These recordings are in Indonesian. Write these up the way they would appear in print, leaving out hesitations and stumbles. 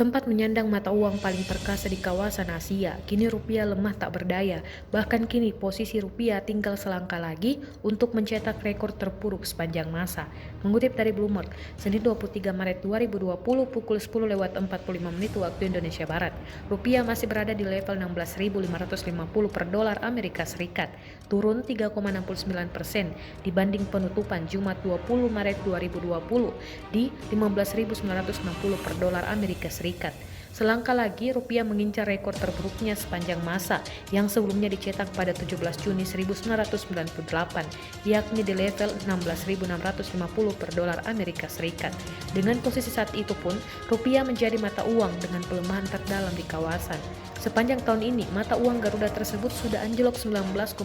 Sempat menyandang mata uang paling perkasa di kawasan Asia, kini rupiah lemah tak berdaya. Bahkan kini posisi rupiah tinggal selangkah lagi untuk mencetak rekor terpuruk sepanjang masa. Mengutip dari Bloomberg, Senin 23 Maret 2020 pukul 10.45 waktu Indonesia Barat, rupiah masih berada di level 16.550 per dolar Amerika Serikat, turun 3,69% dibanding penutupan Jumat 20 Maret 2020 di 15.960 per dolar Amerika Serikat. Selangkah lagi rupiah mengincar rekor terburuknya sepanjang masa yang sebelumnya dicetak pada 17 Juni 1998, yakni di level 16.650 per dolar Amerika Serikat. Dengan posisi saat itu pun, rupiah menjadi mata uang dengan pelemahan terdalam di kawasan. Sepanjang tahun ini, mata uang Garuda tersebut sudah anjlok 19,35%,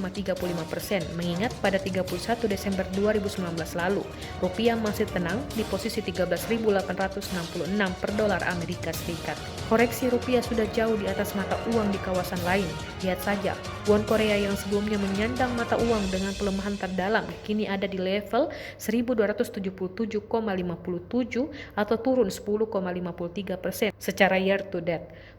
mengingat pada 31 Desember 2019 lalu, rupiah masih tenang di posisi 13.866 per dolar Amerika Serikat. Koreksi rupiah sudah jauh di atas mata uang di kawasan lain. Lihat saja, won Korea yang sebelumnya menyandang mata uang dengan pelemahan terdalam, kini ada di level 1.277,57 atau turun 10,53% secara year to date.